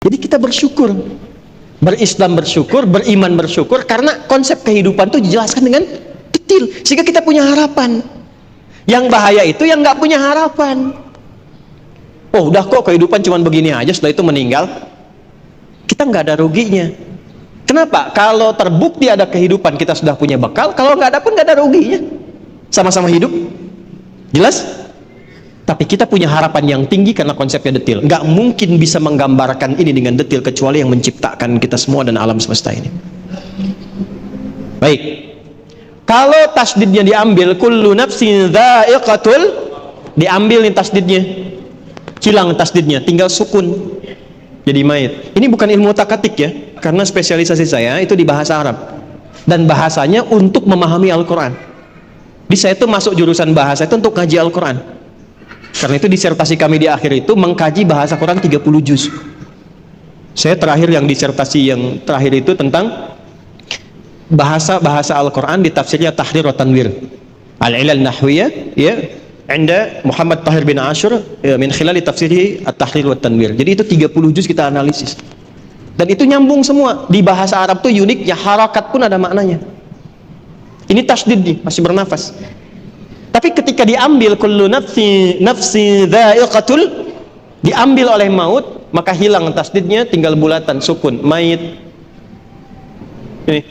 Jadi kita bersyukur, berislam bersyukur, beriman bersyukur, karena konsep kehidupan itu dijelaskan dengan detail, sehingga kita punya harapan. Yang bahaya itu yang nggak punya harapan. Oh, udah kok kehidupan cuma begini aja, setelah itu meninggal, kita nggak ada ruginya. Kenapa? Kalau terbukti ada kehidupan, kita sudah punya bekal. Kalau nggak ada pun nggak ada ruginya. Sama-sama hidup, jelas. Tapi kita punya harapan yang tinggi karena konsepnya detail. Nggak mungkin bisa menggambarkan ini dengan detail kecuali yang menciptakan kita semua dan alam semesta ini. Baik. Kalau tasdidnya diambil, kullu nafsin dha'iqatul, diambil nih tasdidnya, hilang tasdidnya, tinggal sukun, jadi mayit. Ini bukan ilmu takatik ya, karena spesialisasi saya itu di bahasa Arab dan bahasanya untuk memahami Al-Quran. Di saya itu masuk jurusan bahasa itu untuk ngaji Al-Quran. Karena itu disertasi kami di akhir itu mengkaji bahasa Quran 30 juz. Saya terakhir yang disertasi yang terakhir itu tentang bahasa Al-Quran di tafsirnya Tahrir wa Tanwir Al-Ilal Nahwiyah ya, Anda Muhammad Tahir bin Ashur ya, min khilali tafsirhi At-Tahrir wa Tanwir. Jadi itu 30 juz kita analisis. Dan itu nyambung semua. Di bahasa Arab tuh uniknya harakat pun ada maknanya. Ini tasdid nih, masih bernafas. Tapi ketika diambil kullu nafsi dha'iqatul, diambil oleh maut, maka hilang tasdidnya, tinggal bulatan sukun, mayit. Ini.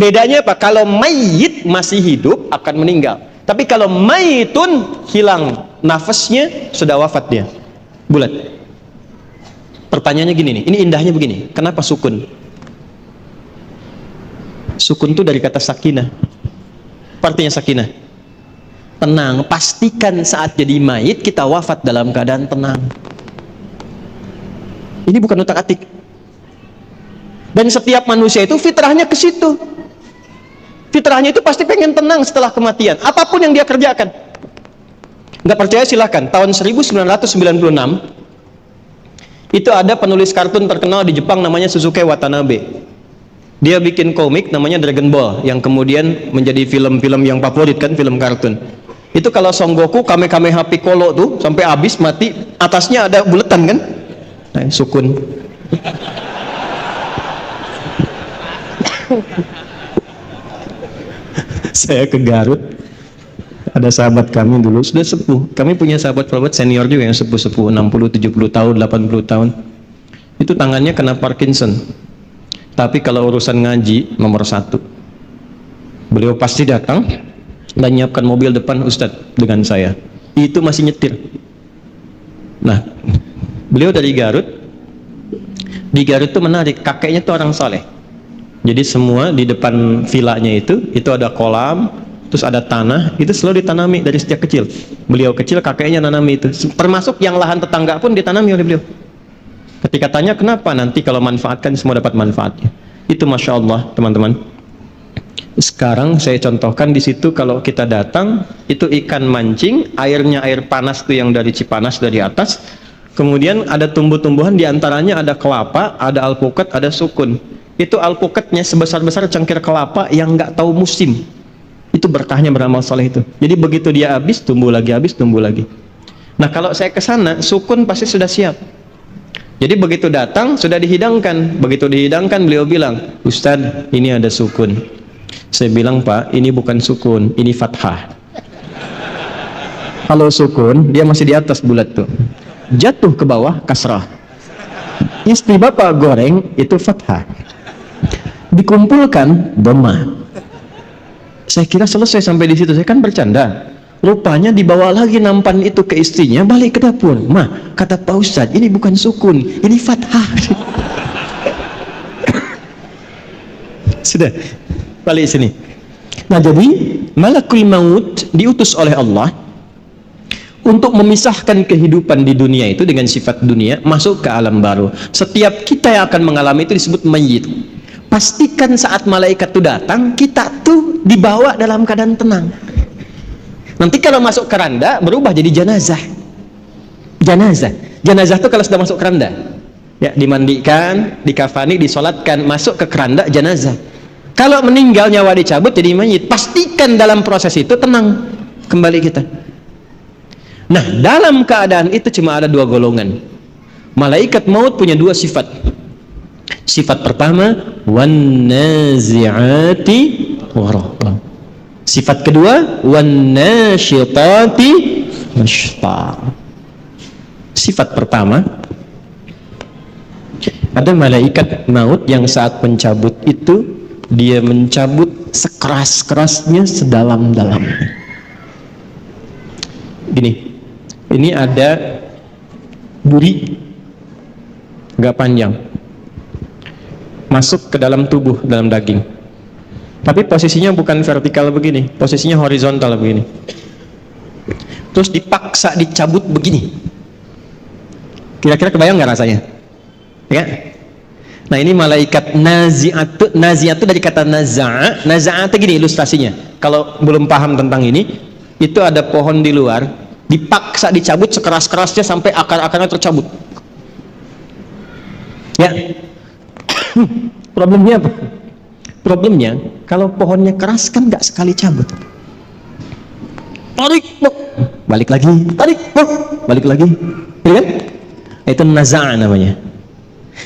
Bedanya apa? Kalau mayit masih hidup akan meninggal. Tapi kalau mayitun hilang nafasnya, sudah wafat dia. Bulat. Pertanyaannya gini nih, ini indahnya begini. Kenapa sukun? Sukun itu dari kata sakinah. Artinya sakinah, tenang. Pastikan saat jadi mayit kita wafat dalam keadaan tenang. Ini bukan utak-atik. Dan setiap manusia itu fitrahnya ke situ. Fitrahnya itu pasti pengen tenang setelah kematian, apapun yang dia kerjakan. Nggak percaya silahkan. Tahun 1996 itu ada penulis kartun terkenal di Jepang namanya Suzuki Watanabe. Dia bikin komik namanya Dragon Ball yang kemudian menjadi film-film yang favorit kan, film kartun. Itu kalau Son Goku Kamehameha Piccolo tuh sampai habis mati, atasnya ada buletan kan? Nah, sukun. Saya ke Garut. Ada sahabat kami dulu sudah sepuh. Kami punya sahabat-sahabat senior juga yang sepuh-sepuh 60, 70 tahun, 80 tahun. Itu tangannya kena Parkinson. Tapi kalau urusan ngaji nomor 1, beliau pasti datang dan nyiapkan mobil depan Ustadz dengan saya. Itu masih nyetir. Nah, beliau dari Garut. Di Garut itu menarik, kakeknya itu orang saleh. Jadi semua di depan vilanya itu ada kolam, terus ada tanah, itu selalu ditanami dari sejak kecil. Beliau kecil, kakeknya nanami itu. Termasuk yang lahan tetangga pun ditanami oleh beliau. Ketika tanya kenapa, nanti kalau manfaatkan semua dapat manfaatnya. Itu masya Allah teman-teman. Sekarang saya contohkan di situ, kalau kita datang itu ikan mancing, airnya air panas tuh yang dari Cipanas dari atas. Kemudian ada tumbuh-tumbuhan, diantaranya ada kelapa, ada alpukat, ada sukun. Itu alpukatnya sebesar-besar cangkir kelapa yang nggak tahu musim. Itu berkahnya beramal soleh itu. Jadi begitu dia habis, tumbuh lagi, habis, tumbuh lagi. Nah kalau saya ke sana, sukun pasti sudah siap. Jadi begitu datang sudah dihidangkan. Begitu dihidangkan beliau bilang, Ustadz ini ada sukun. Saya bilang, Pak ini bukan sukun, ini fathah. Kalau sukun dia masih di atas bulat tuh, jatuh ke bawah kasrah. Istri bapak goreng itu fathah, dikumpulkan dhammah. Saya kira selesai sampai di situ. Saya kan bercanda. Rupanya dibawa lagi nampan itu ke istrinya, balik ke dapur. Mah, kata Pak Ustadz, ini bukan sukun, ini fathah. Sudah, balik sini. Nah jadi, malakul maut diutus oleh Allah untuk memisahkan kehidupan di dunia itu dengan sifat dunia, masuk ke alam baru. Setiap kita yang akan mengalami itu disebut mayyit. Pastikan saat malaikat itu datang, kita tuh dibawa dalam keadaan tenang. Nanti kalau masuk keranda berubah jadi jenazah. Jenazah itu kalau sudah masuk keranda, ya dimandikan, dikafani, disolatkan, masuk ke keranda jenazah. Kalau meninggal nyawa dicabut jadi mayit. Pastikan dalam proses itu tenang kembali kita. Nah dalam keadaan itu cuma ada 2 golongan. Malaikat maut punya dua sifat. Sifat pertama, wan nazi'ati gharqa. Sifat kedua, wan nasyitati nashta. Sifat pertama, ada malaikat maut yang saat mencabut itu dia mencabut sekeras-kerasnya, sedalam-dalamnya. Gini, ini ada duri agak panjang masuk ke dalam tubuh, dalam daging, tapi posisinya bukan vertikal begini, posisinya horizontal begini, terus dipaksa dicabut begini. Kira-kira kebayang nggak rasanya? Ya. Nah, ini malaikat nazi'at. Nazi'at itu dari kata naza'a. Naza'a itu gini ilustrasinya. Kalau belum paham tentang ini, itu ada pohon di luar, dipaksa dicabut sekeras-kerasnya sampai akar-akarnya tercabut. Ya. Problemnya apa? Problemnya kalau pohonnya keras kan nggak sekali cabut. Tarik, balik lagi. Tarik, balik lagi. Ya kan? Itu naza'a namanya.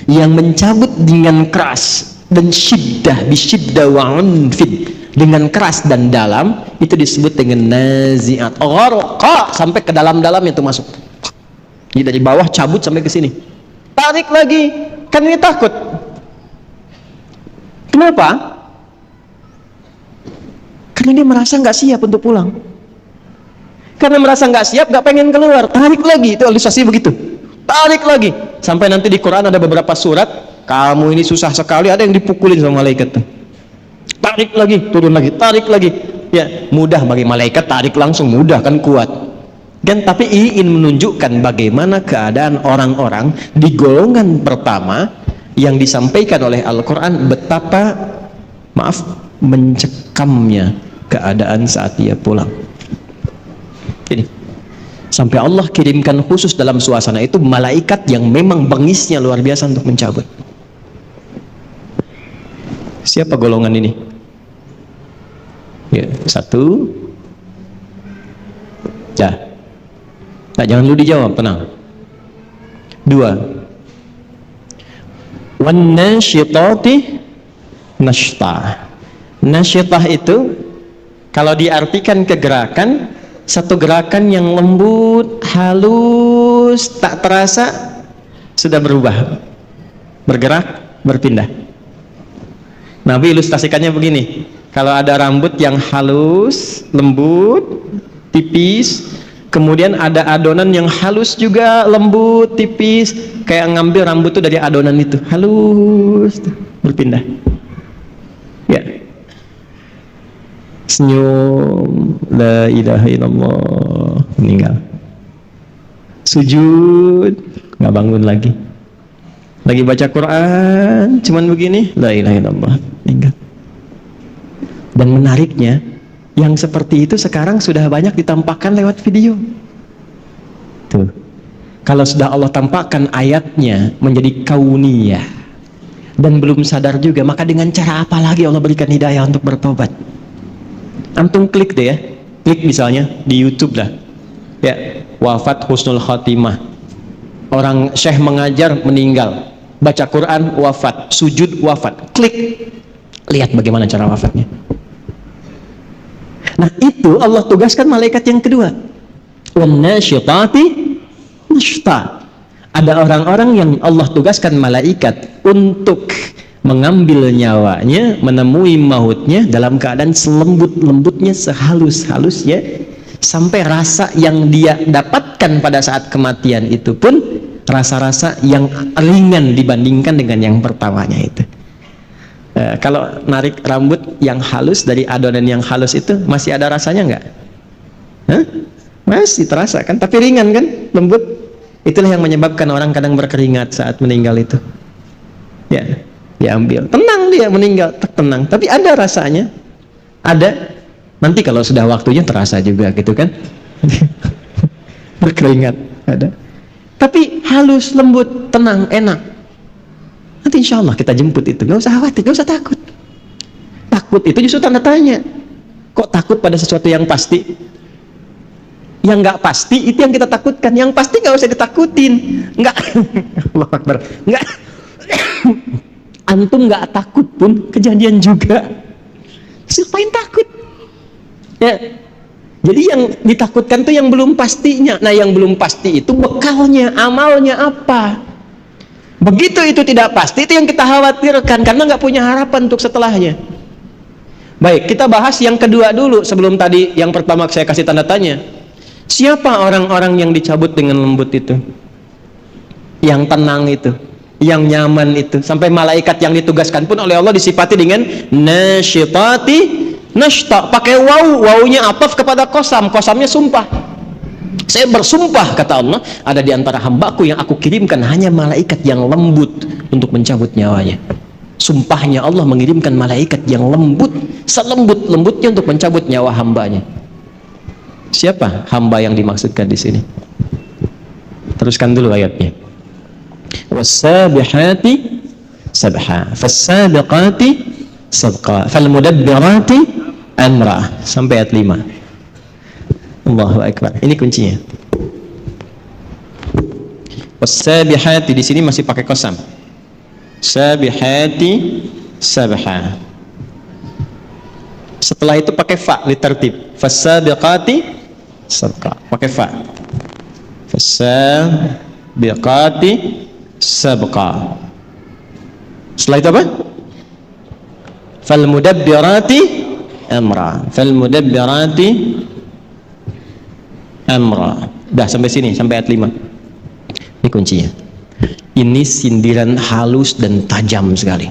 Yang mencabut dengan keras dan syiddah, bisyiddah wa unfid, dengan keras dan dalam, itu disebut dengan nazi'at. Gharqa, sampai ke dalam-dalam itu masuk. Jadi dari bawah cabut sampai ke sini. Tarik lagi, kan ini takut. Kenapa? Karena dia merasa nggak siap untuk pulang. Karena merasa nggak siap, nggak pengen keluar. Tarik lagi, itu ilustrasi begitu. Tarik lagi, sampai nanti di Quran ada beberapa surat, kamu ini susah sekali, ada yang dipukulin sama malaikat. Tarik lagi, turun lagi, tarik lagi. Ya, mudah bagi malaikat, tarik langsung mudah kan, kuat. Dan tapi ingin menunjukkan bagaimana keadaan orang-orang di golongan pertama yang disampaikan oleh Al-Quran, betapa mencekamnya keadaan saat dia pulang. Jadi sampai Allah kirimkan khusus dalam suasana itu malaikat yang memang bengisnya luar biasa untuk mencabut. Siapa golongan ini? Ya, satu. Ya. Nah, jangan lu dijawab, tenang. Dua. Wan nasyitati nashta. Nasyitah itu kalau diartikan ke gerakan, satu gerakan yang lembut, halus, tak terasa, sudah berubah, bergerak, berpindah. Nabi ilustrasikannya begini, kalau ada rambut yang halus, lembut, tipis, kemudian ada adonan yang halus juga, lembut, tipis, kayak ngambil rambut itu dari adonan itu, halus, berpindah. Ya. Senyum, la ilaha illallah, meninggal. Sujud, nggak bangun lagi. Lagi baca Quran, cuman begini, la ilaha illallah, meninggal. Dan menariknya, yang seperti itu sekarang sudah banyak ditampakkan lewat video. Tuh, kalau sudah Allah tampakkan ayatnya menjadi kauniyah dan belum sadar juga, maka dengan cara apa lagi Allah berikan hidayah untuk bertobat? Antum klik deh ya, klik misalnya di YouTube lah, ya, wafat husnul khatimah, orang syekh mengajar meninggal, baca Quran wafat, sujud wafat, klik, lihat bagaimana cara wafatnya. Nah, itu Allah tugaskan malaikat yang kedua, wan nasyitati nashta. Ada orang-orang yang Allah tugaskan malaikat untuk mengambil nyawanya, menemui mautnya dalam keadaan selembut-lembutnya, sehalus-halusnya, sampai rasa yang dia dapatkan pada saat kematian itu pun rasa-rasa yang ringan dibandingkan dengan yang pertamanya itu. Kalau narik rambut yang halus dari adonan yang halus itu masih ada rasanya nggak? Hah? Masih terasa kan, tapi ringan kan, lembut. Itulah yang menyebabkan orang kadang berkeringat saat meninggal itu. Ya, diambil, tenang dia meninggal, tenang. Tapi ada rasanya, ada. Nanti kalau sudah waktunya terasa juga gitu kan, berkeringat ada. Tapi halus, lembut, tenang, enak. Nanti insya Allah kita jemput itu, gak usah khawatir, gak usah takut. Takut itu justru tanda tanya. Kok takut pada sesuatu yang pasti? Yang nggak pasti itu yang kita takutkan. Yang pasti nggak usah ditakutin. Nggak, Allah Akbar. Nggak, antum nggak takut pun kejadian juga. Siapa yang takut? Ya. Jadi yang ditakutkan tuh yang belum pastinya. Nah, yang belum pasti itu bekalnya, amalnya apa? Begitu itu tidak pasti, itu yang kita khawatirkan karena nggak punya harapan untuk setelahnya. Baik, kita bahas yang kedua dulu sebelum tadi yang pertama saya kasih tanda tanya. Siapa orang-orang yang dicabut dengan lembut itu? Yang tenang itu, yang nyaman itu, sampai malaikat yang ditugaskan pun oleh Allah disifati dengan nasyitati nashta, pakai wawunya ataf kepada kosam, kosamnya sumpah. Saya bersumpah, kata Allah, ada di antara hambaku yang aku kirimkan hanya malaikat yang lembut untuk mencabut nyawanya. Sumpahnya Allah mengirimkan malaikat yang lembut, selembut-lembutnya untuk mencabut nyawa hambanya. Siapa hamba yang dimaksudkan di sini? Teruskan dulu ayatnya. Was-sabihati sabha, fas-sabiqati sabqa, fal-mudabbirati amra, sampai ayat 5. Allahu Akbar. Ini kuncinya. Was-sabihati di sini masih pakai qasam. Sabihati sabha. Setelah itu pakai fa litertib. Fas-sabiqati sabqa, pakai fa. Fas-sabiqati sabqa. Setelah itu apa? Fal-mudabbirati amra, fal-mudabbirati amra. Dah sampai sini, sampai ayat 5. Ini kuncinya. Ini sindiran halus dan tajam sekali.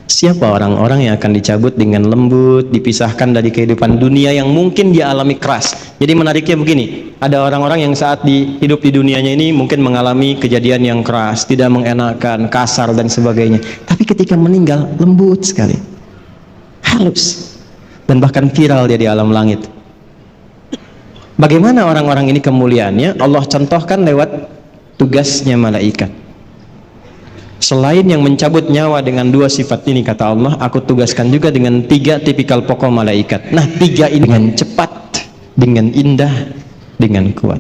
Siapa orang-orang yang akan dicabut dengan lembut, dipisahkan dari kehidupan dunia yang mungkin dia alami keras. Jadi menariknya begini, ada orang-orang yang saat hidup di dunianya ini mungkin mengalami kejadian yang keras, tidak mengenakan, kasar dan sebagainya. Tapi ketika meninggal lembut sekali, halus, dan bahkan viral dia di alam langit. Bagaimana orang-orang ini kemuliaannya? Allah contohkan lewat tugasnya malaikat. Selain yang mencabut nyawa dengan 2 sifat ini, kata Allah, aku tugaskan juga dengan 3 tipikal pokok malaikat. Nah, 3 ini dengan cepat, dengan indah, dengan kuat.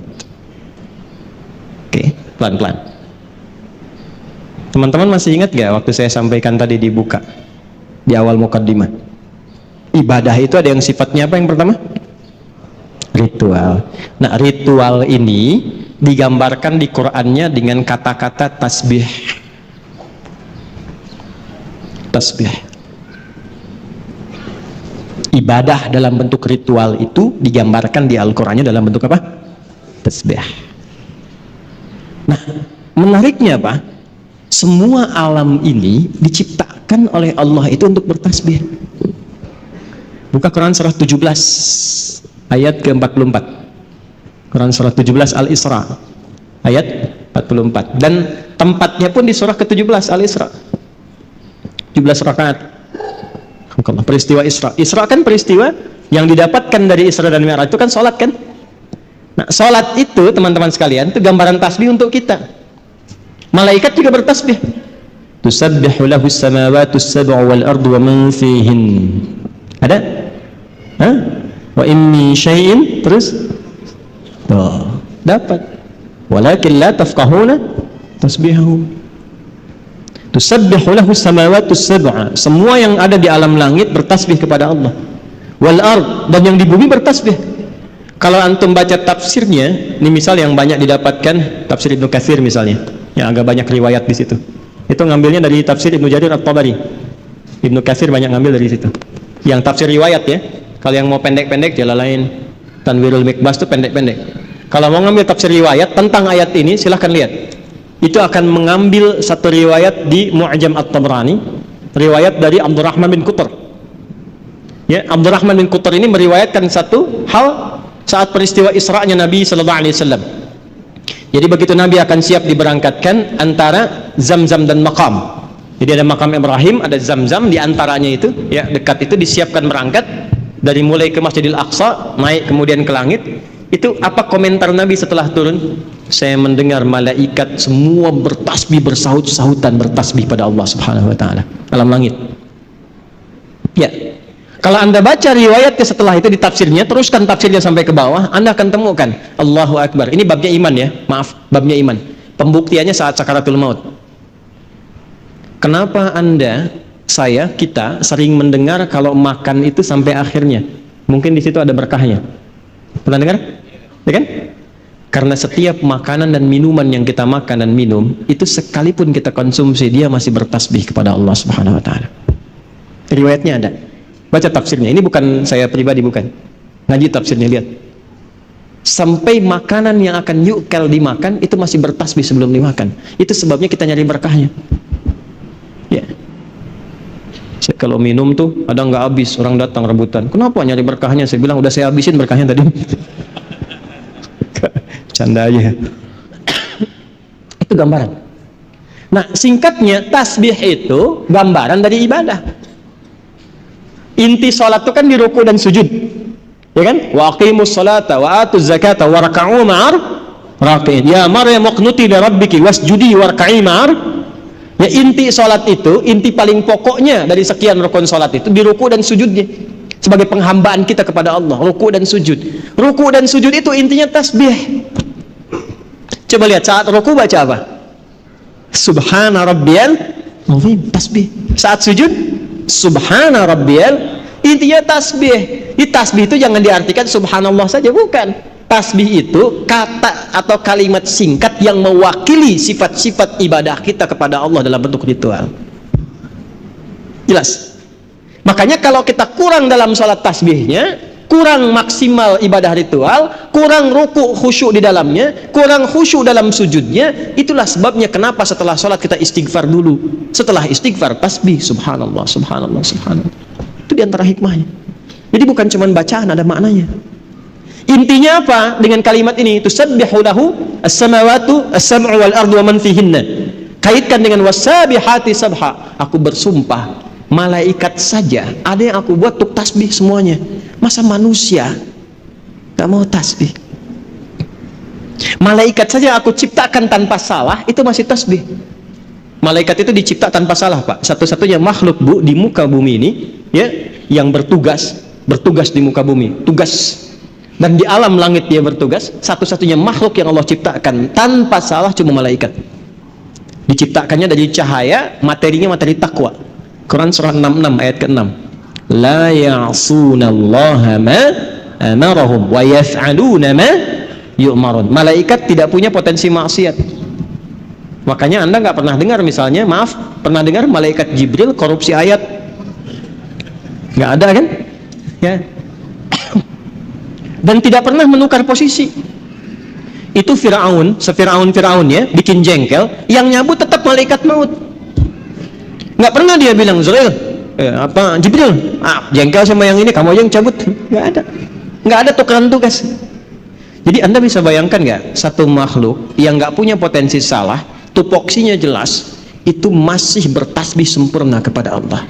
Oke, pelan-pelan. Teman-teman masih ingat gak waktu saya sampaikan tadi dibuka di awal mukaddimah? Ibadah itu ada yang sifatnya apa yang pertama? Ritual. Nah, ritual ini digambarkan di Qur'annya dengan kata-kata tasbih. Tasbih. Ibadah dalam bentuk ritual itu digambarkan di Al-Qur'annya dalam bentuk apa? Tasbih. Nah, menariknya apa? Semua alam ini diciptakan oleh Allah itu untuk bertasbih. Buka Quran surah 17 ayat ke-44. Quran surah 17 Al-Isra ayat 44. Dan tempatnya pun di surah ke-17 Al-Isra. 17 rakaat. Peristiwa Isra. Isra kan peristiwa yang didapatkan dari Isra dan Mi'raj itu kan sholat kan? Nah, sholat itu teman-teman sekalian itu gambaran tasbih untuk kita. Malaikat juga bertasbih. Tusabbihu lahu as-samawati as-sab'u wal ardu wa man fihin. Ada? Hah? Wa in min syai'in, terus tuh, dapat. Walakin la tafqahuna tasbihahum. Tusabbihu lahu as-samawati as-sab'a. Semua yang ada di alam langit bertasbih kepada Allah. Wal ard, dan yang di bumi bertasbih. Kalau antum baca tafsirnya, ini misal yang banyak didapatkan tafsir Ibnu Katsir misalnya, yang agak banyak riwayat di situ. Itu ngambilnya dari tafsir Ibnu Jarir At-Tabari. Ibnu Katsir banyak ngambil dari situ. Yang tafsir riwayat ya. Kalau yang mau pendek-pendek jalan lain. Tanwirul Mikbas itu pendek-pendek. Kalau mau ngambil tafsir riwayat tentang ayat ini, silahkan lihat. Itu akan mengambil satu riwayat di Mu'jam At-Tabrani, riwayat dari Abdurrahman bin Qutr. Ya, Abdurrahman bin Qutr ini meriwayatkan satu hal saat peristiwa Isra'nya Nabi sallallahu alaihi wasallam. Jadi begitu Nabi akan siap diberangkatkan antara Zamzam dan Maqam. Jadi ada Maqam Ibrahim, ada Zamzam, di antaranya itu ya dekat itu disiapkan berangkat dari mulai ke Masjidil Aqsa, naik kemudian ke langit. Itu apa komentar Nabi setelah turun? Saya mendengar malaikat semua bertasbih, bersahut-sahutan bertasbih pada Allah Subhanahu wa taala alam langit. Ya. Kalau Anda baca riwayatnya setelah itu di tafsirnya, teruskan tafsirnya sampai ke bawah, Anda akan temukan Allahu Akbar. Ini babnya iman ya, maaf, babnya iman. Pembuktiannya saat sakaratul maut. Kenapa Anda, saya, kita sering mendengar kalau makan itu sampai akhirnya? Mungkin di situ ada berkahnya. Pernah dengar? Ya kan? Karena setiap makanan dan minuman yang kita makan dan minum, itu sekalipun kita konsumsi, dia masih bertasbih kepada Allah Subhanahu wa taala. Riwayatnya ada. Baca tafsirnya, ini bukan saya pribadi, bukan. Ngaji tafsirnya, lihat. Sampai makanan yang akan yukal dimakan, itu masih bertasbih sebelum dimakan. Itu sebabnya kita nyari berkahnya. Ya. Kalau minum tuh, ada nggak habis, orang datang rebutan. Kenapa nyari berkahnya? Saya bilang, udah saya habisin berkahnya tadi. Canda aja. Itu gambaran. Nah, singkatnya, tasbih itu gambaran dari ibadah. Inti sholat itu kan di ruku dan sujud, ya kan? Wa aqimus sholata wa atuz zakata warka'u ma'ar raki'in. Ya Maryam uqnuti li rabbiki wasjudi warka'i ma'ar. Ya, inti sholat itu, inti paling pokoknya dari sekian rukun sholat itu di ruku dan sujudnya. Sebagai penghambaan kita kepada Allah, ruku dan sujud. Ruku dan sujud itu intinya tasbih. Coba lihat saat ruku baca apa? Subhana rabbiyal azim, tasbih. Saat sujud Subhana rabbiyal, intinya tasbih. Di tasbih itu jangan diartikan subhanallah saja, bukan. Tasbih itu kata atau kalimat singkat yang mewakili sifat-sifat ibadah kita kepada Allah dalam bentuk ritual. Jelas? Makanya kalau kita kurang dalam sholat tasbihnya, kurang maksimal ibadah ritual, kurang ruku khusyuk di dalamnya, kurang khusyuk dalam sujudnya, itulah sebabnya kenapa setelah sholat kita istighfar dulu. Setelah istighfar, tasbih, subhanallah, subhanallah, subhanallah. Itu diantara hikmahnya. Jadi bukan cuma bacaan, ada maknanya. Intinya apa dengan kalimat ini? Tusabbihu lahu as-samawatu as-sam'u wal ardu wa man fihinna. Kaitkan dengan wasabihati sabha. Aku bersumpah, malaikat saja ada yang aku buat untuk tasbih semuanya. Masa manusia gak mau tasbih? Malaikat saja aku ciptakan tanpa salah, itu masih tasbih. Malaikat itu dicipta tanpa salah, Pak. Satu-satunya makhluk, Bu, di muka bumi ini, ya, yang bertugas di muka bumi, tugas. Dan di alam langit dia bertugas. Satu-satunya makhluk yang Allah ciptakan tanpa salah cuma malaikat. Diciptakannya dari cahaya, materinya materi takwa. Quran surah 66 ayat ke-6. La ya'sunallaha ma amarahum wa yaf'aluna ma yu'marun. Malaikat tidak punya potensi maksiat. Makanya Anda nggak pernah dengar, misalnya, maaf, pernah dengar malaikat Jibril korupsi ayat? Nggak ada kan? Ya. Dan tidak pernah menukar posisi. Itu Firaun, se-Firaun ya, bikin jengkel, yang nyabut tetap malaikat maut. Nggak pernah dia bilang, Jibril, jengkel sama yang ini, kamu aja yang cabut. Nggak ada tukeran tugas. Jadi Anda bisa bayangkan nggak, satu makhluk yang nggak punya potensi salah, tupoksinya jelas, itu masih bertasbih sempurna kepada Allah.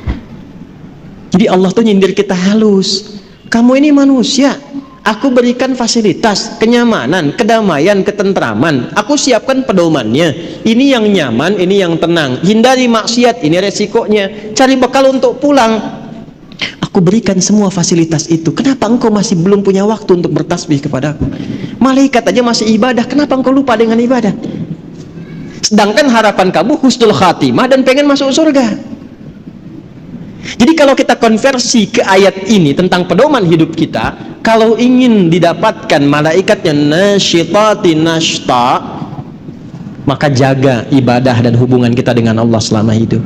Jadi Allah tuh nyindir kita halus. Kamu ini manusia, aku berikan fasilitas, kenyamanan, kedamaian, ketentraman. Aku siapkan pedomannya. Ini yang nyaman, ini yang tenang. Hindari maksiat, ini resikonya. Cari bekal untuk pulang. Aku berikan semua fasilitas itu. Kenapa engkau masih belum punya waktu untuk bertasbih kepadaku? Malaikat aja masih ibadah, kenapa engkau lupa dengan ibadah? Sedangkan harapan kamu husnul khatimah dan pengen masuk surga. Jadi kalau kita konversi ke ayat ini tentang pedoman hidup kita, kalau ingin didapatkan malaikatnya nasyitati nashta, maka jaga ibadah dan hubungan kita dengan Allah selama hidup.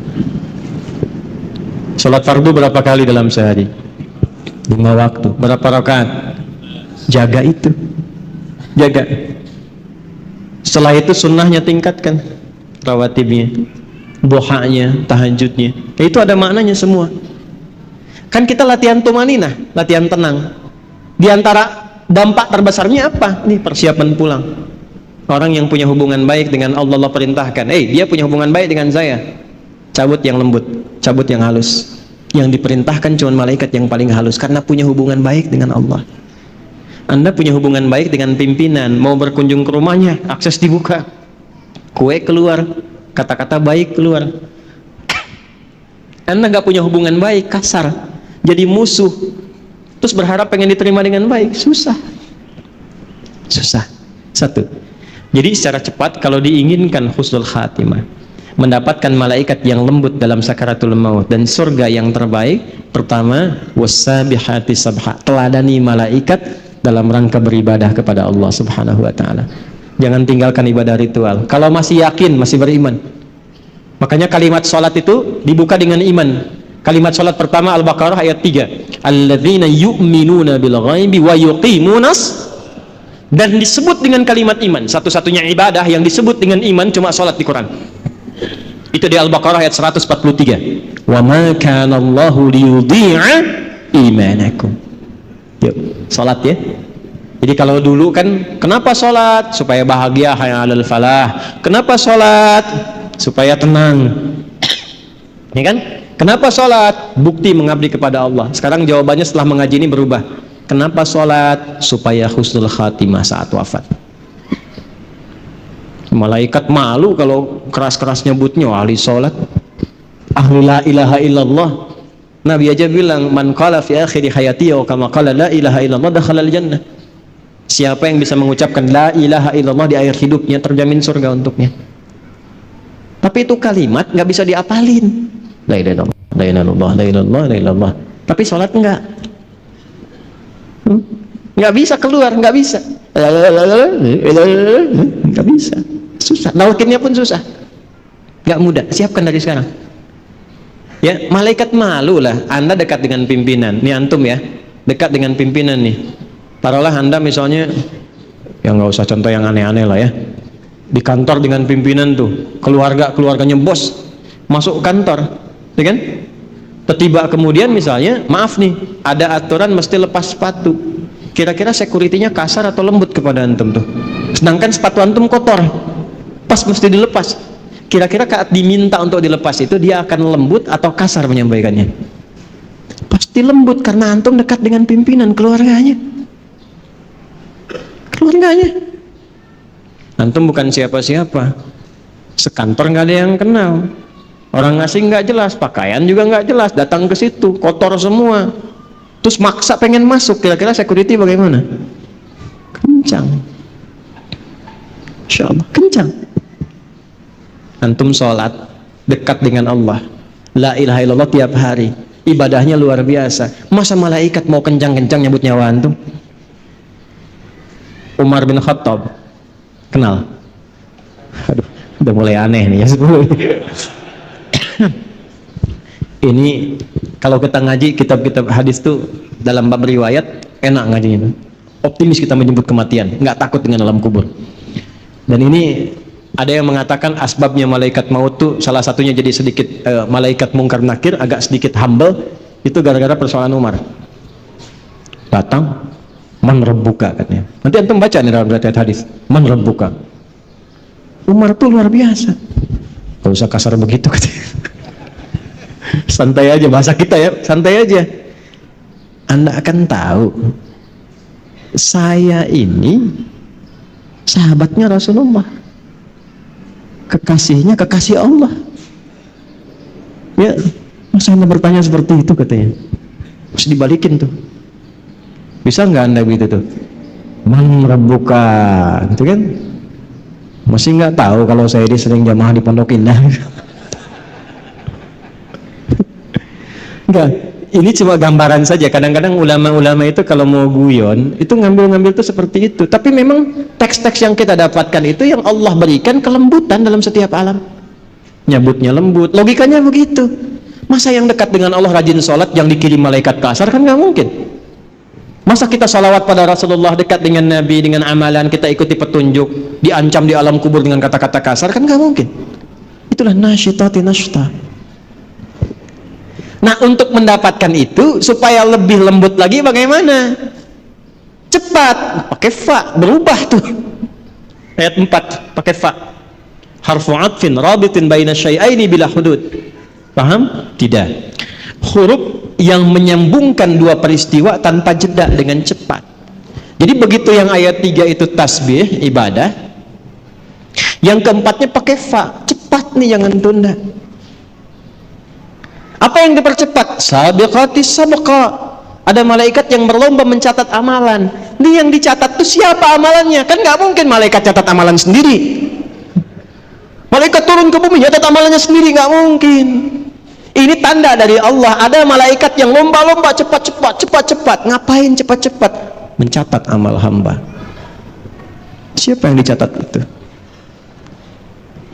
Salat fardu berapa kali dalam sehari? 5 waktu. Berapa rakaat? Jaga itu. Jaga. Setelah itu sunnahnya tingkatkan, rawatibnya, duhanya, tahajudnya. Itu ada maknanya semua. Kan kita latihan tumaninah, latihan tenang. Di antara dampak terbesarnya apa? Nih, persiapan pulang. Orang yang punya hubungan baik dengan Allah, Allah perintahkan, dia punya hubungan baik dengan saya, cabut yang lembut, cabut yang halus. Yang diperintahkan cuma malaikat yang paling halus, karena punya hubungan baik dengan Allah. Anda punya hubungan baik dengan pimpinan, mau berkunjung ke rumahnya, akses dibuka, kue keluar, kata-kata baik keluar. Anda nggak punya hubungan baik, kasar. jadi musuh, terus berharap pengen diterima dengan baik, susah. Satu. Jadi secara cepat kalau diinginkan husnul khatimah, mendapatkan malaikat yang lembut dalam sakaratul maut dan surga yang terbaik, pertama wassabihati sabha, teladani malaikat dalam rangka beribadah kepada Allah Subhanahu wa taala. Jangan tinggalkan ibadah ritual. Kalau masih yakin, masih beriman. Makanya kalimat salat itu dibuka dengan iman. Kalimat salat pertama Al-Baqarah ayat 3. Alladzina yu'minuna bil ghaibi wa yuqimunas, dan disebut dengan kalimat iman. Satu-satunya ibadah yang disebut dengan iman cuma salat di Quran. Itu di Al-Baqarah ayat 143. Wa ma kana Allahu liyudhi'a imanakum. Yuk, salat ya. Jadi kalau dulu kan, kenapa salat? Supaya bahagia, hayya 'alal falah. Kenapa salat? Supaya tenang. Ya kan? Kenapa salat? Bukti mengabdi kepada Allah. Sekarang jawabannya setelah mengaji ini berubah. Kenapa salat? Supaya husnul khatimah saat wafat. Malaikat malu kalau keras-keras nyebutnya ahli salat, ahli la ilaha illallah. Nabi aja bilang, man qala fi akhir hayati wa kama qala la ilaha illallah dakhala al jannah. Siapa yang bisa mengucapkan la ilaha illallah di akhir hidupnya, terjamin surga untuknya. Tapi itu kalimat nggak bisa diapalin. La ilaha illallah, la ilaha illallah, la ilaha illallah, la ilaha illallah. Tapi salat enggak. Nggak bisa keluar, nggak bisa, nggak bisa, susah. Nalkinnya pun susah, nggak mudah. Siapkan dari sekarang. Ya, malaikat malu lah. Anda dekat dengan pimpinan, nih antum ya, dekat dengan pimpinan nih. Taruhlah Anda misalnya, ya nggak usah contoh yang aneh-aneh lah ya. Di kantor dengan pimpinan tuh, keluarganya bos masuk kantor, ya kan? Tiba kemudian misalnya, maaf nih, ada aturan mesti lepas sepatu. Kira-kira security-nya kasar atau lembut kepada antum tuh? Sedangkan sepatu antum kotor, pas mesti dilepas. Kira-kira saat diminta untuk dilepas itu dia akan lembut atau kasar menyampaikannya? Pasti lembut, karena antum dekat dengan pimpinan, keluarganya. Antum bukan siapa-siapa, sekantor nggak ada yang kenal. Orang asing nggak jelas, pakaian juga nggak jelas, datang ke situ kotor semua, terus maksa pengen masuk. Kira-kira security bagaimana? Kencang, insya Allah kencang. Antum sholat dekat dengan Allah, la ilaha illallah tiap hari, ibadahnya luar biasa. Masa malaikat mau kencang-kencang nyebut nyawa antum? Umar bin Khattab, kenal? Aduh, udah mulai aneh nih ya. Ini kalau kita ngaji kitab-kitab hadis tuh dalam bab riwayat enak ngajinya, optimis kita menyebut kematian, nggak takut dengan alam kubur. Dan ini ada yang mengatakan asbabnya malaikat maut tuh salah satunya jadi sedikit malaikat mungkar nakir agak sedikit humble, itu gara-gara persoalan Umar. Datang, man rabbuka katanya. Nanti antum baca nih dalam riwayat hadis, man rabbuka. Umar tuh luar biasa, gak usah kasar begitu katanya. Santai aja, bahasa kita ya, santai aja. Anda akan tahu, saya ini sahabatnya Rasulullah, kekasihnya kekasih Allah. Ya, masa Anda bertanya seperti itu katanya? Harus dibalikin tuh. Bisa nggak Anda begitu tuh? Man rabbuka, itu kan? Masih nggak tahu kalau saya ini sering jamaah di Pondok Indah. Enggak, ini cuma gambaran saja. Kadang-kadang ulama-ulama itu kalau mau guyon itu ngambil-ngambil tuh seperti itu. Tapi memang teks-teks yang kita dapatkan itu yang Allah berikan kelembutan dalam setiap alam. Nyebutnya lembut, logikanya begitu. Masa yang dekat dengan Allah rajin sholat yang dikirim malaikat kasar, kan nggak mungkin. Masa kita salawat pada Rasulullah, dekat dengan Nabi, dengan amalan kita ikuti petunjuk, diancam di alam kubur dengan kata-kata kasar, kan nggak mungkin. Itulah nasyitati nasyta. Nah, untuk mendapatkan itu supaya lebih lembut lagi bagaimana? Cepat, pakai fa, berubah tuh. Ayat 4 pakai fa. Harfu 'atfin rabitin baina syai'aini bila hudud. Paham? Tidak. Huruf yang menyambungkan dua peristiwa tanpa jeda dengan cepat. Jadi begitu yang ayat 3 itu tasbih, ibadah. Yang keempatnya pakai fa, cepat nih, jangan tunda. Apa yang dipercepat? Sabiqatis sabqa. Ada malaikat yang berlomba mencatat amalan. Ini yang dicatat itu siapa amalannya? Kan nggak mungkin malaikat catat amalan sendiri. Malaikat turun ke bumi catat amalannya sendiri, nggak mungkin. Ini tanda dari Allah. Ada malaikat yang lomba-lomba cepat-cepat. Ngapain cepat-cepat? Mencatat amal hamba. Siapa yang dicatat itu?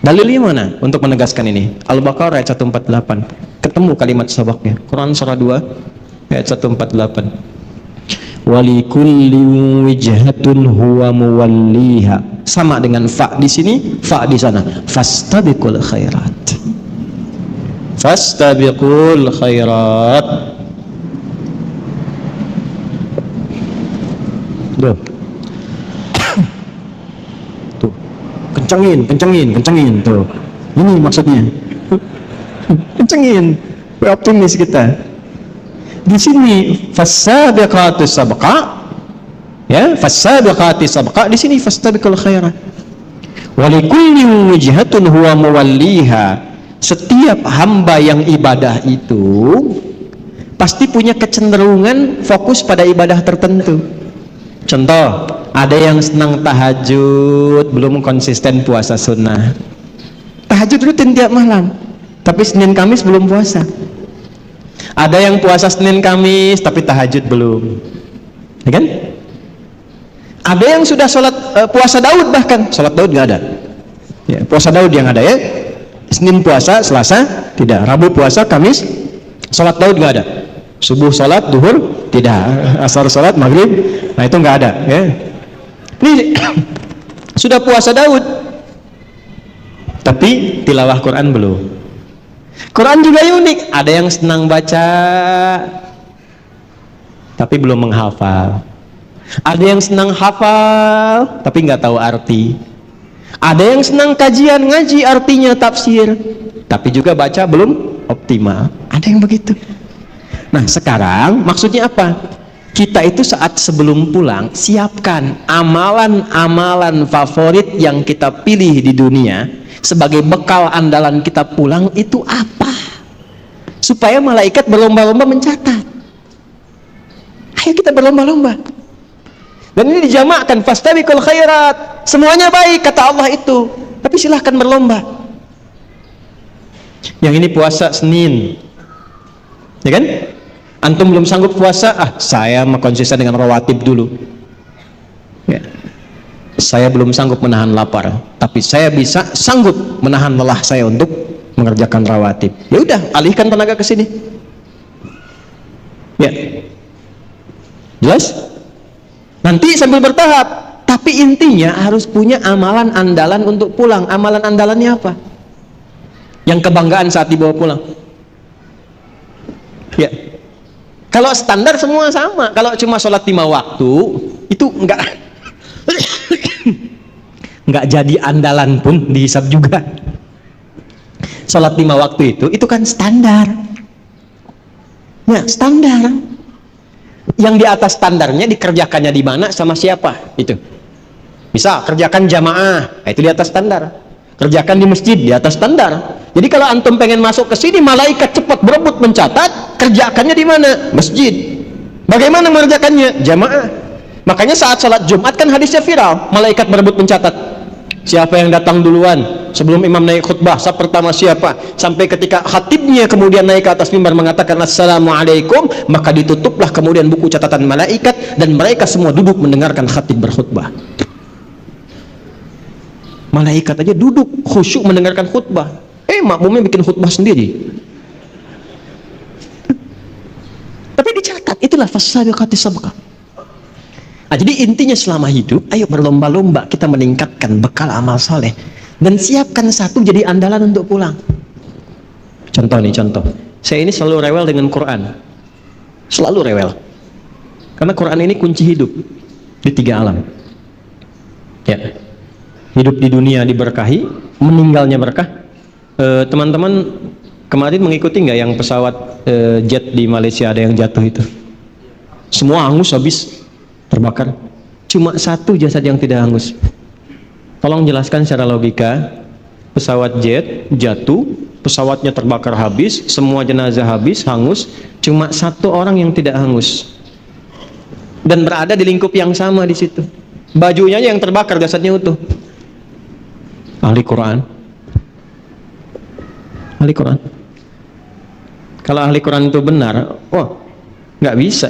Dalilnya mana untuk menegaskan ini? Al-Baqarah ayat 148. Ketemu kalimat sabaknya. Quran surah 2 ayat 148. Walikulli wijhatun huwa muwalliha. Sama dengan fa di sini, fa di sana. Fastabiqul khairat. Fastabiqul khairat. Tuh. Tuh. Kencengin tuh. Ini maksudnya. Kencengin. Optimis kita. Di sini fasabiqatus sabqa, ya, fasabiqatis sabqa, di sini fastabiqul khairat. Walikulli wijhatun huwa muwalliha. Setiap hamba yang ibadah itu pasti punya kecenderungan fokus pada ibadah tertentu. Contoh, ada yang senang tahajud, belum konsisten puasa sunnah. Tahajud rutin tiap malam, tapi Senin Kamis belum puasa. Ada yang puasa Senin Kamis tapi tahajud belum, ya kan? Ada yang sudah sholat puasa Daud, bahkan sholat Daud nggak ada. Ya, puasa Daud yang ada ya. Senin puasa, Selasa tidak, Rabu puasa, Kamis sholat Daud nggak ada. Subuh sholat, duhur tidak, asar sholat, maghrib, nah itu nggak ada. Ya. Ini sudah puasa Daud, tapi tilawah Quran belum. Quran juga unik, ada yang senang baca tapi belum menghafal, ada yang senang hafal tapi nggak tahu arti, ada yang senang kajian ngaji artinya tafsir tapi juga baca belum optimal, ada yang begitu. Nah sekarang maksudnya apa? Kita itu saat sebelum pulang siapkan amalan-amalan favorit yang kita pilih di dunia sebagai bekal andalan kita pulang itu apa? Supaya malaikat berlomba-lomba mencatat. Ayo kita berlomba-lomba. Dan ini dijamakkan fastabiqul khairat. Semuanya baik kata Allah itu. Tapi silahkan berlomba. Yang ini puasa Senin. Ya kan? Antum belum sanggup puasa, saya mau konsisten dengan rawatib dulu. Ya. Saya belum sanggup menahan lapar, tapi saya bisa sanggup menahan lelah saya untuk mengerjakan rawatib. Ya udah, alihkan tenaga ke sini. Ya. Jelas? Nanti sambil bertahap, tapi intinya harus punya amalan andalan untuk pulang. Amalan andalannya apa? Yang kebanggaan saat dibawa pulang. Ya. Kalau standar semua sama. Kalau cuma sholat 5 waktu, itu enggak jadi andalan pun dihisab juga. Sholat 5 waktu itu kan standar. Ya, standar. Yang di atas standarnya dikerjakannya di mana sama siapa itu. Bisa kerjakan jamaah, itu di atas standar. Kerjakan di masjid, di atas standar. Jadi kalau antum pengen masuk ke sini, malaikat cepat berebut mencatat, kerjakannya di mana? Masjid. Bagaimana mengerjakannya? Jamaah. Makanya saat salat Jumat kan hadisnya viral, malaikat berebut mencatat. Siapa yang datang duluan sebelum imam naik khutbah, saf pertama siapa? Sampai ketika khatibnya kemudian naik ke atas mimbar mengatakan assalamualaikum, maka ditutuplah kemudian buku catatan malaikat dan mereka semua duduk mendengarkan khatib berkhutbah. Malaikat aja duduk khusyuk mendengarkan khutbah. Makmumnya bikin khutbah sendiri. Tapi dicatat, itulah fasabiqatis sabqa. Nah, jadi intinya selama hidup, ayo berlomba-lomba kita meningkatkan bekal amal saleh dan siapkan satu jadi andalan untuk pulang. Contoh. Saya ini selalu rewel dengan Quran. Selalu rewel. Karena Quran ini kunci hidup di 3 alam. Ya. Hidup di dunia diberkahi, meninggalnya berkah. Teman-teman kemarin mengikuti nggak yang pesawat jet di Malaysia ada yang jatuh itu? Semua hangus habis terbakar. Cuma satu jasad yang tidak hangus. Tolong jelaskan secara logika, pesawat jet jatuh, pesawatnya terbakar habis, semua jenazah habis, hangus, cuma satu orang yang tidak hangus dan berada di lingkup yang sama di situ. Bajunya yang terbakar, jasadnya utuh. Ahli Quran. Ahli Quran. Kalau ahli Quran itu benar, wah, nggak bisa.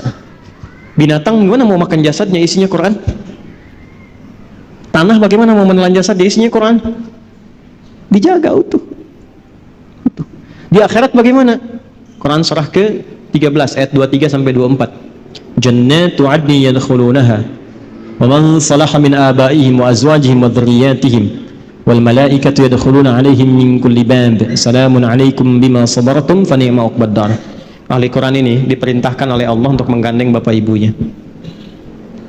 Binatang gimana mau makan jasadnya isinya Quran? Tanah bagaimana mau menelan jasadnya isinya Quran? Dijaga utuh. Di akhirat bagaimana? Quran surah ke-13 ayat 23 sampai 24. Jannatu 'adni yadkhulunaha wa man salaha min abaihim wa azwajihim wa dhurriyyatihim wal malaikatu yadkhuluna 'alaihim min kulli bab. Salamun 'alaikum bima sabartum fa ni'ma 'uqbad dar. Ahli Quran ini diperintahkan oleh Allah untuk menggandeng bapak ibunya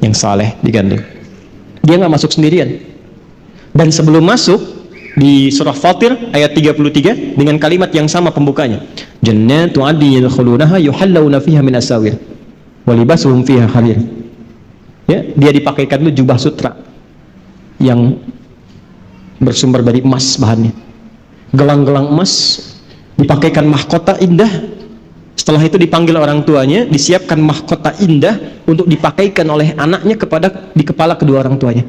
yang saleh, digandeng. Dia nggak masuk sendirian. Dan sebelum masuk di surah Fatir ayat 33 dengan kalimat yang sama pembukanya. Jannatu 'adnin yadkhulunaha yuhallawna fiha min asawir wa libasuhum fiha harir. Ya, dia dipakaikan dulu jubah sutra yang bersumber dari emas bahannya. Gelang-gelang emas, dipakaikan mahkota indah. Setelah itu dipanggil orang tuanya, disiapkan mahkota indah untuk dipakaikan oleh anaknya di kepala kedua orang tuanya.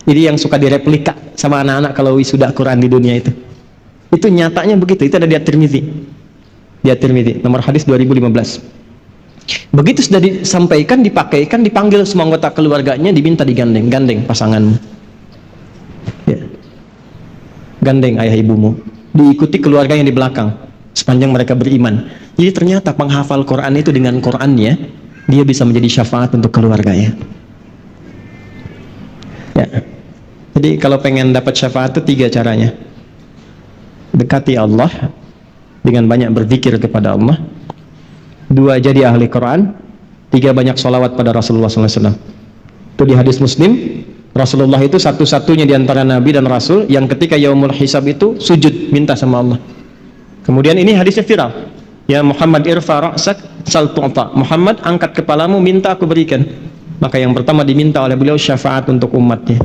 Jadi yang suka direplika sama anak-anak kalau wisuda Quran di dunia itu. Itu nyatanya begitu. Itu ada di At-Tirmidzi. Di At-Tirmidzi, nomor hadis 2015. Begitu sudah disampaikan, dipakaikan, dipanggil semua anggota keluarganya, diminta gandeng pasanganmu. Ya. Gandeng ayah ibumu. Diikuti keluarga yang di belakang sepanjang mereka beriman. Jadi ternyata penghafal Quran itu dengan Qurannya dia bisa menjadi syafaat untuk keluarganya. Ya. Jadi kalau pengen dapat syafaat itu 3 caranya. Dekati Allah dengan banyak berzikir kepada Allah. 2, jadi ahli Quran. 3, banyak sholawat pada Rasulullah SAW. Itu di hadis Muslim. Rasulullah itu satu-satunya di antara Nabi dan Rasul yang ketika yaumul hisab itu sujud minta sama Allah. Kemudian ini hadisnya viral. Ya Muhammad irfa ra'sak sal tu'ta. Muhammad, angkat kepalamu, minta aku berikan. Maka yang pertama diminta oleh beliau syafaat untuk umatnya.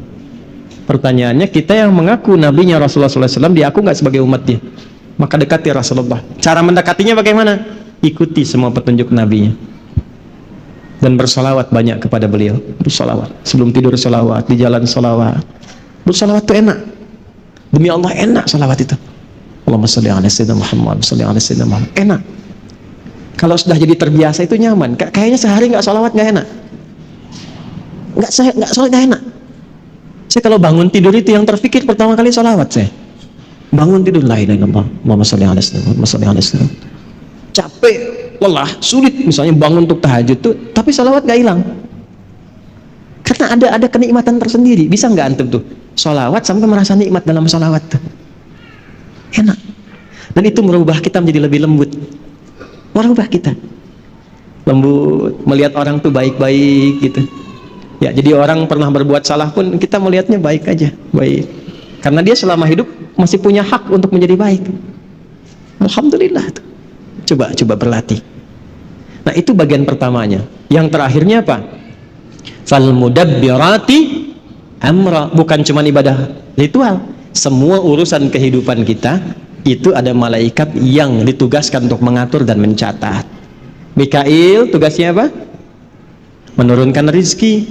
Pertanyaannya, kita yang mengaku nabinya Rasulullah SAW, diaku nggak sebagai umatnya? Maka dekati Rasulullah. Cara mendekatinya bagaimana? Ikuti semua petunjuk nabinya dan bersolawat banyak kepada beliau. Bersolawat sebelum tidur, solawat di jalan, solawat. Bersolawat itu enak, demi Allah enak solawat itu. Allahumma sholli ala sayyidina Muhammad, sholli ala sayyidina Muhammad. Enak. Kalau sudah jadi terbiasa itu nyaman. Kayaknya sehari nggak solawat nggak enak. Nggak solawat nggak enak. Saya kalau bangun tidur itu yang terfikir pertama kali solawat saya. Bangun tidur, la ilaha illallah, Allahumma sholli ala sayyidina Muhammad, sholli ala sayyidina. Capek, lelah, sulit misalnya bangun untuk tahajud tuh, tapi salawat gak hilang. Karena ada kenikmatan tersendiri. Bisa nggak antum tuh salawat sampai merasa nikmat dalam salawat tuh? Enak. Dan itu merubah kita menjadi lebih lembut. Merubah kita lembut, melihat orang tuh baik-baik gitu. Ya, jadi orang pernah berbuat salah pun kita melihatnya baik aja, baik. Karena dia selama hidup masih punya hak untuk menjadi baik. Alhamdulillah tuh. Coba berlatih. Nah, itu bagian pertamanya. Yang terakhirnya apa? Fal mudabbirati amra. Bukan cuma ibadah ritual. Semua urusan kehidupan kita itu ada malaikat yang ditugaskan untuk mengatur dan mencatat. Mikail tugasnya apa? Menurunkan rizki.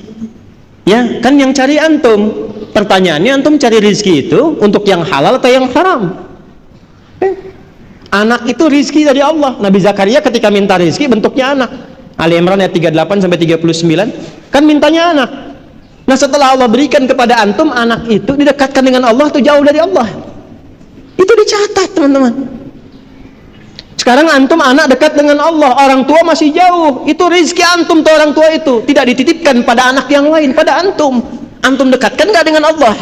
Ya, kan yang cari antum. Pertanyaannya, antum cari rizki itu untuk yang halal atau yang haram? Anak itu rizki dari Allah. Nabi Zakaria ketika minta rizki bentuknya anak. Ali Imran ayat 38 sampai 39 kan mintanya anak. Nah, setelah Allah berikan kepada antum anak itu didekatkan dengan Allah atau jauh dari Allah? Itu dicatat, teman-teman. Sekarang antum anak dekat dengan Allah, orang tua masih jauh. Itu rizki antum tuh, orang tua itu tidak dititipkan pada anak yang lain, pada antum. Antum dekatkan nggak dengan Allah?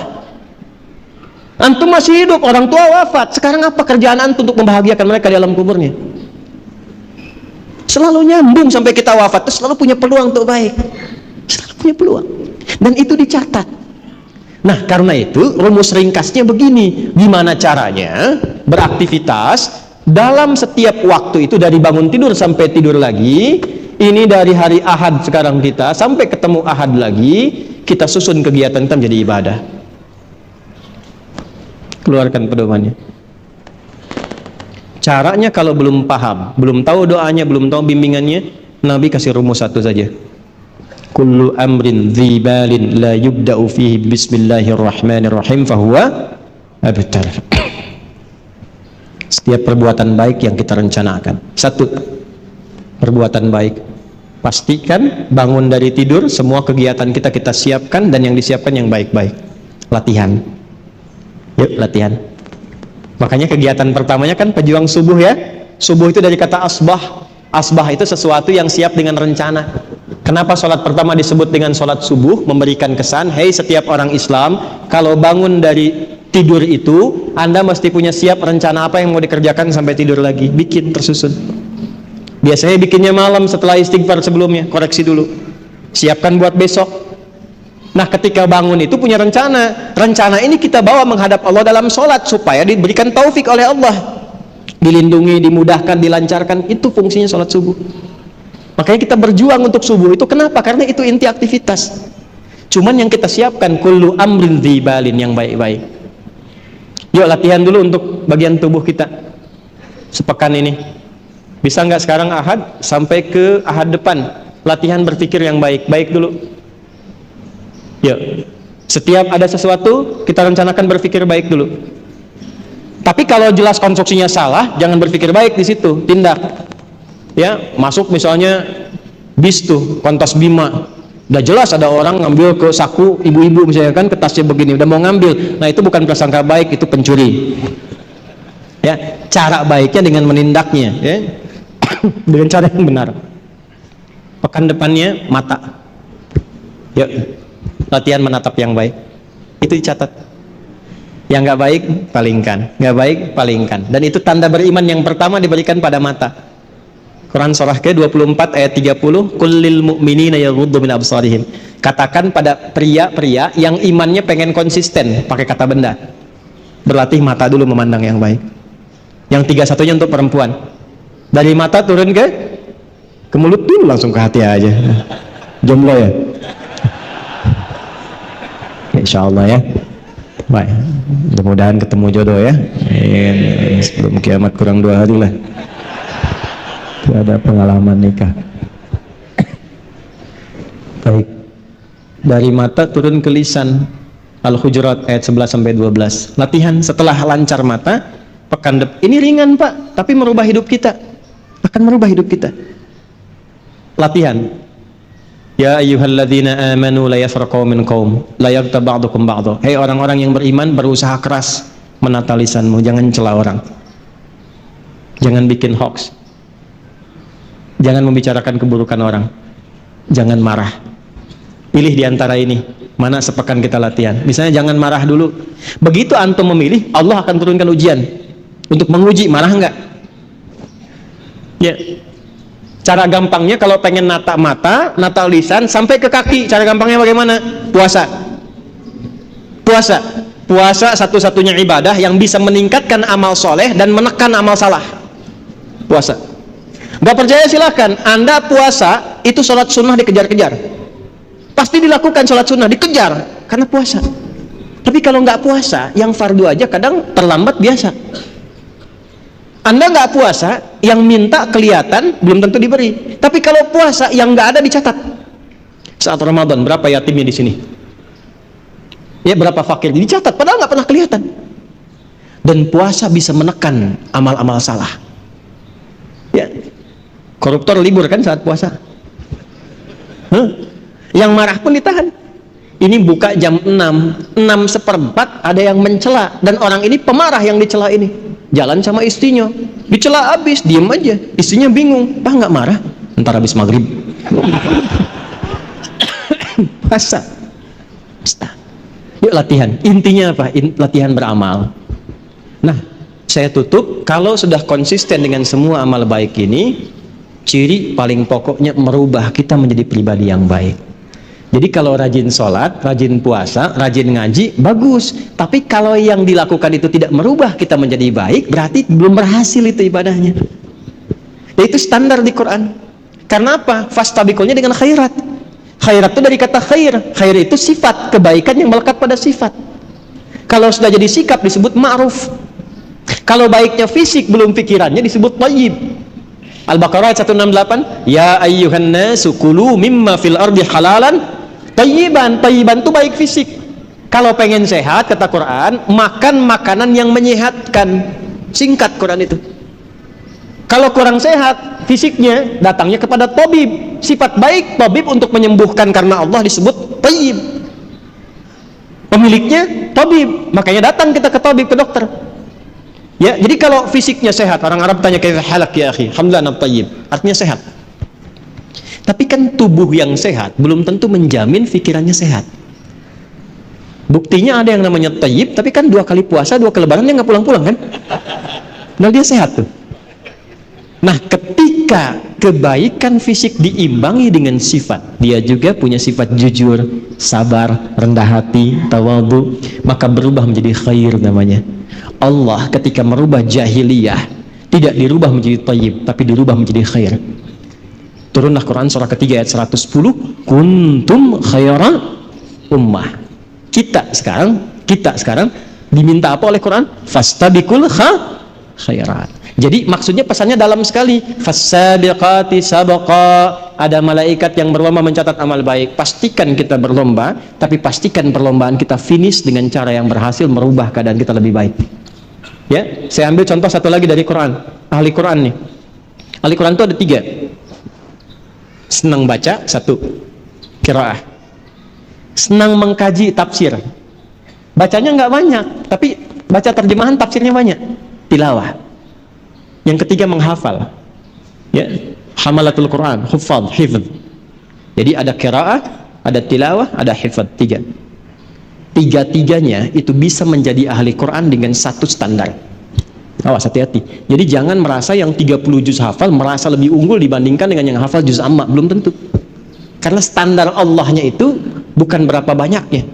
Antum masih hidup, orang tua wafat. Sekarang apa kerjaan antum untuk membahagiakan mereka di alam kuburnya? Selalu nyambung sampai kita wafat, terus selalu punya peluang untuk baik. Selalu punya peluang. Dan itu dicatat. Nah, karena itu rumus ringkasnya begini. Gimana caranya beraktivitas dalam setiap waktu itu, dari bangun tidur sampai tidur lagi. Ini dari hari Ahad sekarang kita sampai ketemu Ahad lagi, kita susun kegiatan kita menjadi ibadah. Keluarkan pedomannya. Caranya kalau belum paham, belum tahu doanya, belum tahu bimbingannya, Nabi kasih rumus satu saja. Kullu amrin dzibalin la yubda'u fihi bismillahirrahmanirrahim fahuwa abtar. Setiap perbuatan baik yang kita rencanakan, satu perbuatan baik, pastikan bangun dari tidur semua kegiatan kita siapkan, dan yang disiapkan yang baik-baik. Latihan, yuk latihan. Makanya kegiatan pertamanya kan pejuang subuh ya. Subuh itu dari kata asbah. Asbah itu sesuatu yang siap dengan rencana. Kenapa sholat pertama disebut dengan sholat subuh? Memberikan kesan, hei setiap orang Islam, kalau bangun dari tidur itu, Anda mesti punya siap rencana apa yang mau dikerjakan sampai tidur lagi. Bikin tersusun. Biasanya bikinnya malam setelah istighfar sebelumnya, koreksi dulu. Siapkan buat besok. Nah, ketika bangun itu punya rencana. Rencana ini kita bawa menghadap Allah dalam sholat supaya diberikan taufik oleh Allah. Dilindungi, dimudahkan, dilancarkan. Itu fungsinya sholat subuh. Makanya kita berjuang untuk subuh itu. Kenapa? Karena itu inti aktivitas. Cuman yang kita siapkan kullu amrin dzibalin, yang baik-baik. Yuk latihan dulu untuk bagian tubuh kita sepekan ini. Bisa nggak sekarang Ahad sampai ke Ahad depan latihan berpikir yang baik-baik dulu. Yuk, setiap ada sesuatu kita rencanakan berpikir baik dulu. Tapi kalau jelas konstruksinya salah, jangan berpikir baik di situ, tindak. Ya, masuk misalnya bis tuh, kontes Bima. Udah jelas ada orang ngambil ke saku ibu-ibu misalnya kan, ke tasnya begini, udah mau ngambil. Nah, itu bukan prasangka baik, itu pencuri. Ya, cara baiknya dengan menindaknya, ya. Dengan cara yang benar. Pekan depannya mata. Yuk, latihan menatap yang baik. Itu dicatat. Yang nggak baik palingkan, nggak baik palingkan. Dan itu tanda beriman yang pertama diberikan pada mata. Quran surah ke-24 ayat 30, kullil mu'minina yaghuddu min absarihim. Katakan pada pria-pria yang imannya pengen konsisten, pakai kata benda. Berlatih mata dulu memandang yang baik. Yang 31-nya untuk perempuan. Dari mata turun ke mulut dulu, langsung ke hati aja. Jomblo ya? Insya Allah ya. Baik, mudah-mudahan ketemu jodoh ya. Sebelum kiamat kurang 2 hari lah. Ada pengalaman nikah. Baik. Dari mata turun ke lisan. Al-Hujurat ayat 11-12. Latihan setelah lancar mata, pekan depan. Ini ringan Pak, tapi merubah hidup kita. Akan merubah hidup kita. Latihan. Ya ayyuhalladzina amanu la yafraqu min qaum la yaghtab ba'dukum ba'dha. Hei orang-orang yang beriman, berusaha keras menata lisanmu, jangan cela orang. Jangan bikin hoax. Jangan membicarakan keburukan orang. Jangan marah. Pilih di antara ini. Mana sepekan kita latihan. Misalnya jangan marah dulu. Begitu antum memilih, Allah akan turunkan ujian untuk menguji marah enggak. Ya. Cara gampangnya kalau pengen nata mata, nata lisan sampai ke kaki. Cara gampangnya bagaimana? Puasa. Puasa. Puasa satu-satunya ibadah yang bisa meningkatkan amal soleh dan menekan amal salah. Puasa. Gak percaya silahkan. Anda puasa itu sholat sunnah dikejar-kejar. Pasti dilakukan sholat sunnah, dikejar karena puasa. Tapi kalau nggak puasa, yang fardu aja kadang terlambat biasa. Anda nggak puasa, yang minta kelihatan belum tentu diberi. Tapi kalau puasa, yang nggak ada dicatat. Saat Ramadan berapa yatimnya di sini? Ya berapa fakir dicatat, padahal nggak pernah kelihatan. Dan puasa bisa menekan amal-amal salah. Ya, koruptor libur kan saat puasa. Yang marah pun ditahan. Ini buka jam 6:04 ada yang mencela, dan orang ini pemarah yang dicela ini. Jalan sama istrinya, dicela habis, diem aja. Istrinya bingung, Pak nggak marah? Ntar habis maghrib. Puasa. Yuk latihan. Intinya apa? Latihan beramal. Nah, saya tutup. Kalau sudah konsisten dengan semua amal baik ini, ciri paling pokoknya merubah kita menjadi pribadi yang baik. Jadi kalau rajin sholat, rajin puasa, rajin ngaji, bagus. Tapi kalau yang dilakukan itu tidak merubah kita menjadi baik, berarti belum berhasil itu ibadahnya. Itu standar di Quran. Karena apa? Fastabiqulnya dengan khairat. Khairat itu dari kata khair. Khair itu sifat, kebaikan yang melekat pada sifat. Kalau sudah jadi sikap disebut ma'ruf. Kalau baiknya fisik belum pikirannya disebut thayyib. Al-Baqarah 168, ya ayyuhan nasu kulu mimma fil ardi halalan thayyiban. Thayyiban itu baik fisik. Kalau pengen sehat, kata Quran, makan makanan yang menyehatkan. Singkat Quran itu. Kalau kurang sehat fisiknya, datangnya kepada tabib. Sifat baik tabib untuk menyembuhkan karena Allah disebut thayyib. Pemiliknya tabib, makanya datang kita ke tabib, ke dokter. Ya, jadi kalau fisiknya sehat, orang Arab tanya kaifa halak ya akhi? Alhamdulillah ana thayyib. Artinya sehat. Tapi kan tubuh yang sehat belum tentu menjamin pikirannya sehat. Buktinya ada yang namanya thayyib, tapi kan 2 kali puasa, 2 kali lebaran dia nggak pulang-pulang kan? Nah dia sehat tuh. Nah ketika kebaikan fisik diimbangi dengan sifat, dia juga punya sifat jujur, sabar, rendah hati, tawadhu, maka berubah menjadi khair namanya. Allah ketika merubah jahiliyah tidak dirubah menjadi thayyib, tapi dirubah menjadi khair. Turunlah Quran surah ketiga ayat 110, kuntum khaira ummah. Kita sekarang diminta apa oleh Quran? Fastabiqul khairat. Jadi maksudnya pesannya dalam sekali. Fasabiqati sabaqa. Ada malaikat yang berlomba mencatat amal baik. Pastikan kita berlomba, tapi pastikan perlombaan kita finish dengan cara yang berhasil merubah keadaan kita lebih baik. Ya, saya ambil contoh satu lagi dari Quran. Ahli Quran nih. Ahli Quran itu ada 3. Senang baca, 1. Qiraah. Senang mengkaji tafsir. Bacanya nggak banyak, tapi baca terjemahan tafsirnya banyak. Tilawah. Yang ketiga menghafal. Ya, hamalatul Quran, huffaz, hifz. Jadi ada qiraah, ada tilawah, ada hifz, 3. Tiga-tiganya itu bisa menjadi ahli Quran dengan 1 standar. Awas, hati-hati. Jadi jangan merasa yang 30 juz hafal merasa lebih unggul dibandingkan dengan yang hafal juz amma, belum tentu. Karena standar Allahnya itu bukan berapa banyaknya,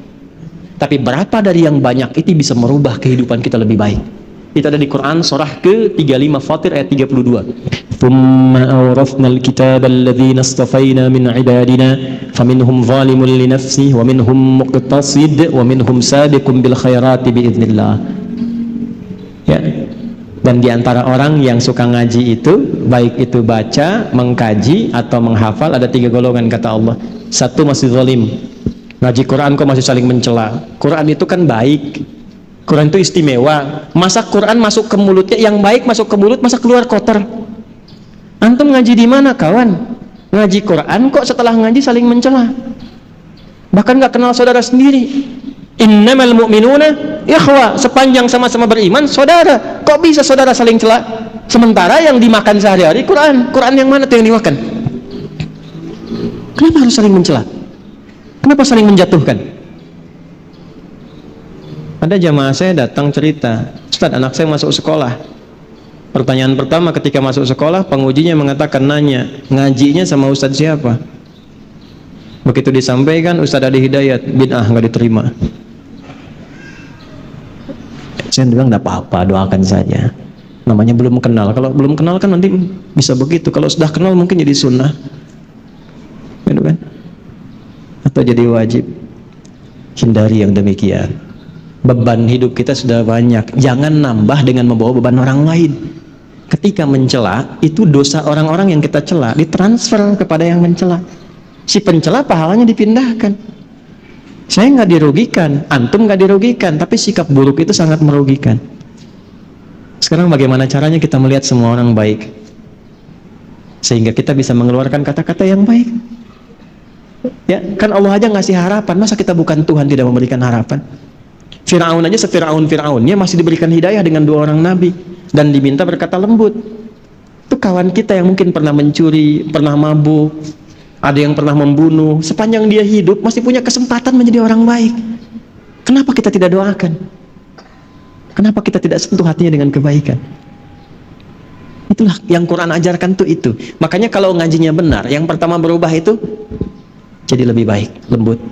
tapi berapa dari yang banyak itu bisa merubah kehidupan kita lebih baik. Itu ada di Quran surah ke-35 Fatir ayat 32. Thumma awrathnal kitaba alladhina istafayna min ibadina faminhum zalimun li nafsihi wa minhum muqtasid wa minhum sabiqun bil khairati biidznillah. Ya. Dan diantara orang yang suka ngaji itu, baik itu baca, mengkaji, atau menghafal, ada 3 golongan kata Allah. 1 masih zalim, ngaji Quran kok masih saling mencela. Quran itu kan baik, Quran itu istimewa. Masa Quran masuk ke mulutnya, yang baik masuk ke mulut, masa keluar kotor? Antum ngaji di mana kawan? Ngaji Quran kok setelah ngaji saling mencela, bahkan nggak kenal saudara sendiri. Innamal mu'minuna ikhwa, sepanjang sama-sama beriman saudara. Kok bisa saudara saling cela? Sementara yang dimakan sehari-hari Quran. Quran yang mana tuh yang dimakan? Kenapa harus saling mencela? Kenapa saling menjatuhkan? Ada jamaah saya datang cerita, Ustaz, anak saya masuk sekolah. Pertanyaan pertama ketika masuk sekolah, pengujinya mengatakan, nanya, ngajinya sama Ustaz siapa? Begitu disampaikan, Ustaz Adi Hidayat, bid'ah, nggak diterima. Saya bilang enggak apa-apa, doakan saja. Namanya belum kenal. Kalau belum kenal kan nanti bisa begitu. Kalau sudah kenal mungkin jadi sunnah, gitu kan? Atau jadi wajib. Hindari yang demikian. Beban hidup kita sudah banyak. Jangan nambah dengan membawa beban orang lain. Ketika mencela, itu dosa orang-orang yang kita cela ditransfer kepada yang mencela. Si pencela pahalanya dipindahkan. Saya nggak dirugikan, antum nggak dirugikan, tapi sikap buruk itu sangat merugikan. Sekarang bagaimana caranya kita melihat semua orang baik, sehingga kita bisa mengeluarkan kata-kata yang baik? Ya, kan Allah aja ngasih harapan, masa kita bukan Tuhan tidak memberikan harapan? Fir'aun aja sefir'aun-fir'aunnya masih diberikan hidayah dengan 2 orang nabi dan diminta berkata lembut. Itu kawan kita yang mungkin pernah mencuri, pernah mabuk, ada yang pernah membunuh, sepanjang dia hidup masih punya kesempatan menjadi orang baik. Kenapa kita tidak doakan? Kenapa kita tidak sentuh hatinya dengan kebaikan? Itulah yang Quran ajarkan tuh itu. Makanya kalau ngajinya benar, yang pertama berubah itu jadi lebih baik, lembut.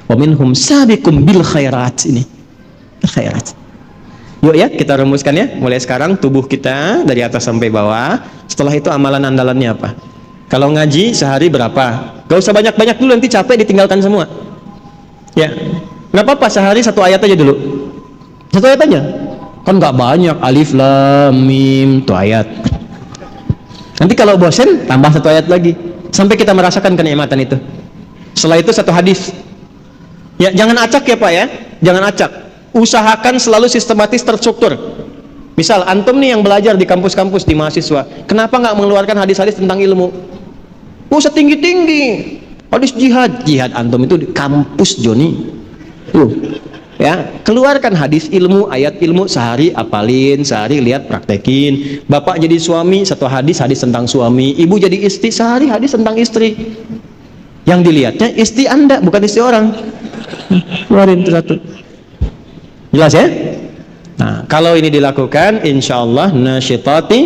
Wa minhum sabiqum bil khairat, ini khairat. Yuk ya, kita rumuskan ya. Mulai sekarang tubuh kita dari atas sampai bawah. Setelah itu amalan andalannya apa? Kalau ngaji sehari berapa? Gak usah banyak-banyak dulu, nanti capek ditinggalkan semua. Ya, nggak apa-apa, sehari 1 ayat aja dulu. 1 ayat aja. Kan nggak banyak, alif lam mim tuh ayat. Nanti kalau bosen tambah satu ayat lagi sampai kita merasakan kenikmatan itu. Setelah itu satu hadis. Ya, jangan acak ya Pak ya, jangan acak. Usahakan selalu sistematis, terstruktur. Misal antum nih yang belajar di kampus-kampus, di mahasiswa, kenapa nggak mengeluarkan hadis-hadis tentang ilmu? Setinggi-tinggi hadis jihad, jihad antum itu di kampus Joni. Ya, keluarkan hadis ilmu, ayat ilmu, sehari apalin, sehari lihat praktekin. Bapak jadi suami, satu hadis tentang suami. Ibu jadi istri, sehari hadis tentang istri. Yang dilihatnya istri Anda, bukan istri orang. Keluarin itu satu. Jelas ya? Nah, kalau ini dilakukan, insya Allah nasyitati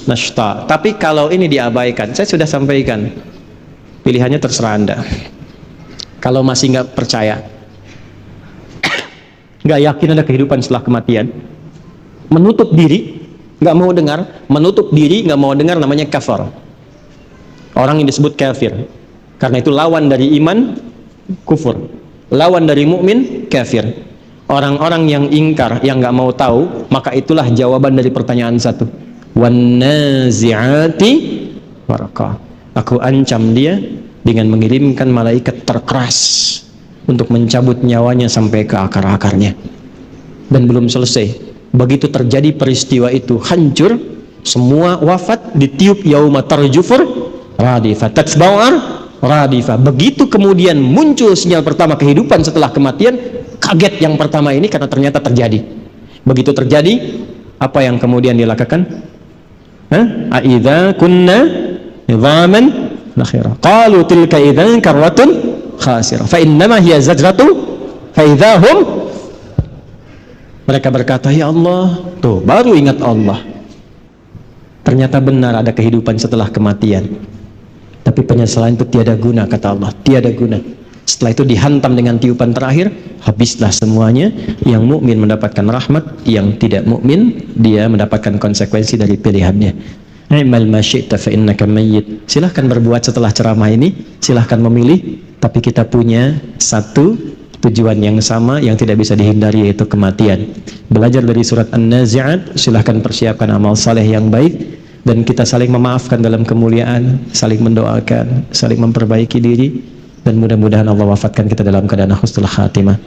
nashta. Tapi kalau ini diabaikan, saya sudah sampaikan, pilihannya terserah Anda. Kalau masih nggak percaya, nggak yakin ada kehidupan setelah kematian, menutup diri, nggak mau dengar, menutup diri, nggak mau dengar, namanya kafir. Orang yang disebut kafir. Karena itu lawan dari iman, kufur. Lawan dari mukmin, kafir. Orang-orang yang ingkar, yang nggak mau tahu, maka itulah jawaban dari pertanyaan satu. Wan-nazi'ati warqa. Aku ancam dia dengan mengirimkan malaikat terkeras untuk mencabut nyawanya sampai ke akar-akarnya. Dan belum selesai. Begitu terjadi peristiwa itu, hancur, semua wafat, ditiup yauma tarjufur radifah tatsba'ar radifah. Begitu kemudian muncul sinyal pertama kehidupan setelah kematian, kaget yang pertama ini karena ternyata terjadi. Begitu terjadi, apa yang kemudian dilakukan? Aidza kunna idzaman nakhira. Qalu tilka idzan karratun khasirah. Fa innama hiya zajratu fa idzahum. Mereka berkata, ya Allah, tuh baru ingat Allah. Ternyata benar ada kehidupan setelah kematian. Tapi penyesalan itu tiada guna, kata Allah, tiada guna. Setelah itu dihantam dengan tiupan terakhir, habislah semuanya. Yang mukmin mendapatkan rahmat, yang tidak mukmin dia mendapatkan konsekuensi dari pilihannya. I'mal ma syi'ta fa innaka mayyit. Silahkan berbuat setelah ceramah ini, silahkan memilih, tapi kita punya satu tujuan yang sama yang tidak bisa dihindari, yaitu kematian. Belajar dari surat An-Nazi'at, silahkan persiapkan amal saleh yang baik, dan kita saling memaafkan dalam kemuliaan, saling mendoakan, saling memperbaiki diri, dan mudah-mudahan Allah wafatkan kita dalam keadaan husnul khatimah.